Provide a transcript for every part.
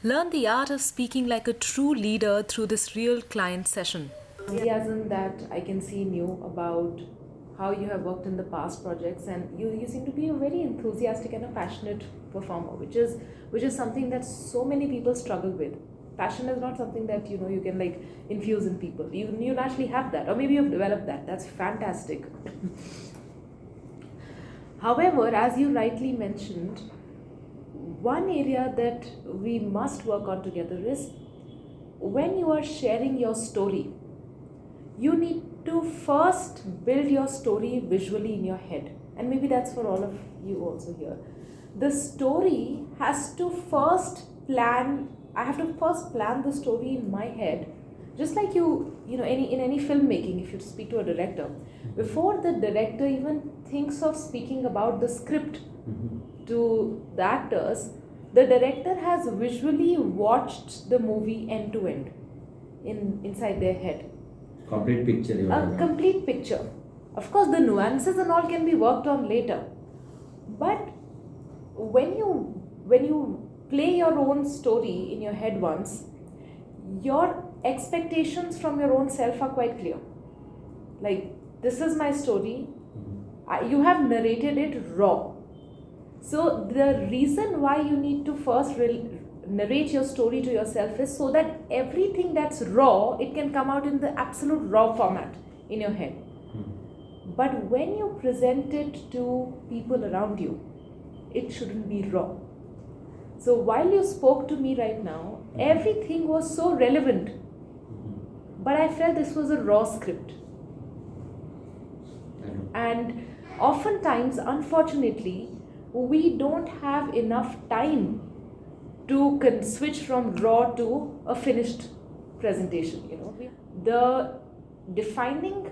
Learn the art of speaking like a true leader through this real client session. Enthusiasm that I can see in you about how you have worked in the past projects, and you seem to be a very enthusiastic and a passionate performer, which is something that so many people struggle with. Passion is not something that you can like infuse in people. You naturally have that, or maybe you've developed that. That's fantastic. However, as you rightly mentioned, one area that we must work on together is when you are sharing your story, you need to first build your story visually in your head. And maybe that's for all of you also here. The story has to first plan, I have to first plan the story in my head. Just like any filmmaking, if you speak to a director, before the director even thinks of speaking about the script to the actors, the director has visually watched the movie end to end inside their head. Complete picture. A complete picture. Of course, the nuances and all can be worked on later. But when you play your own story in your head once, your expectations from your own self are quite clear. Like, this is my story. You have narrated it raw. So the reason why you need to first narrate your story to yourself is so that everything that's raw, it can come out in the absolute raw format in your head. But when you present it to people around you, it shouldn't be raw. So while you spoke to me right now, everything was so relevant, but I felt this was a raw script. And oftentimes, unfortunately, we don't have enough time to switch from raw to a finished presentation. The defining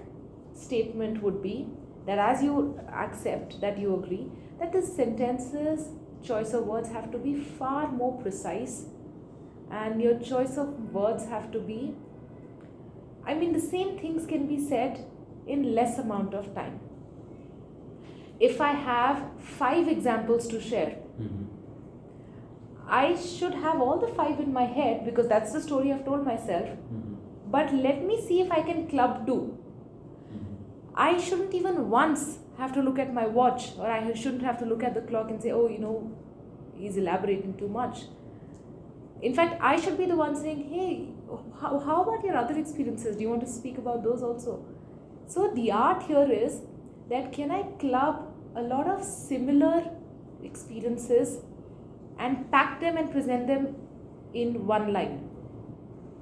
statement would be that as you accept, that you agree that the sentences, choice of words have to be far more precise, and your choice of words have to be, the same things can be said in less amount of time. If I have 5 examples to share, I should have all the 5 in my head because that's the story I've told myself. But let me see if I can club 2. I shouldn't even once have to look at my watch, or I shouldn't have to look at the clock and say, oh, he's elaborating too much. In fact, I should be the one saying, hey, how about your other experiences? Do you want to speak about those also? So the art here is that can I club a lot of similar experiences and pack them and present them in one line.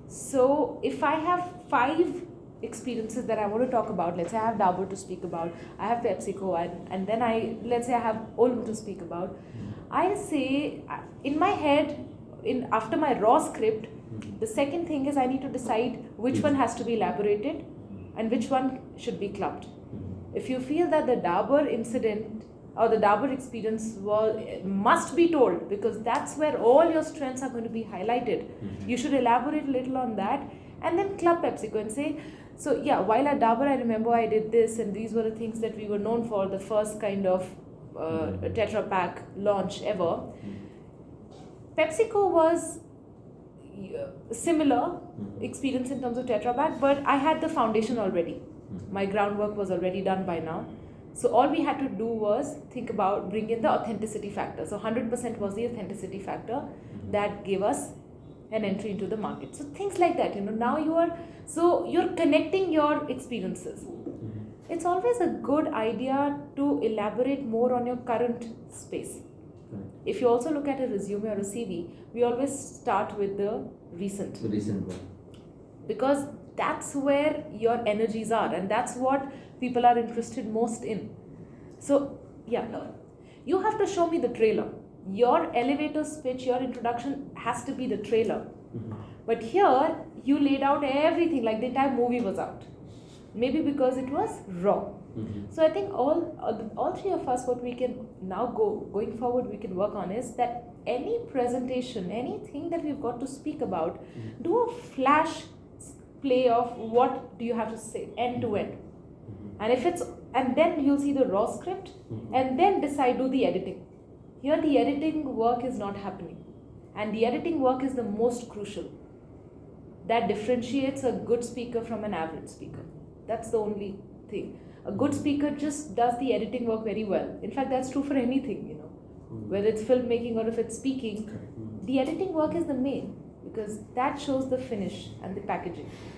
So if I have 5 experiences that I want to talk about, let's say I have Dabur to speak about, I have PepsiCo, and then let's say I have Olum to speak about, I say in my head, after my raw script, the second thing is I need to decide which one has to be elaborated and which one should be clubbed. If you feel that the Dabur incident or the Dabur experience must be told because that's where all your strengths are going to be highlighted, you should elaborate a little on that and then club PepsiCo and say, so yeah, while at Dabur I remember I did this and these were the things that we were known for, the first kind of Tetra Pak launch ever. PepsiCo was similar experience in terms of Tetra Pak, but I had the foundation already. My groundwork was already done by now. So all we had to do was think about bring in the authenticity factor. So 100% was the authenticity factor that gave us an entry into the market. So things like that, now you're connecting your experiences. It's always a good idea to elaborate more on your current space. If you also look at a resume or a CV, we always start with the recent one. Because that's where your energies are and that's what people are interested most in. So, you have to show me the trailer. Your elevator speech, your introduction has to be the trailer. But here, you laid out everything like the entire movie was out. Maybe because it was raw. So I think all 3 of us, what we can now going forward, we can work on is that any presentation, anything that we've got to speak about, do a flash play of what do you have to say end to end. And then you'll see the raw script and then decide do the editing. Here the editing work is not happening. And the editing work is the most crucial. That differentiates a good speaker from an average speaker. That's the only thing. A good speaker just does the editing work very well. In fact, that's true for anything, whether it's filmmaking or if it's speaking. The editing work is the main, because that shows the finish and the packaging.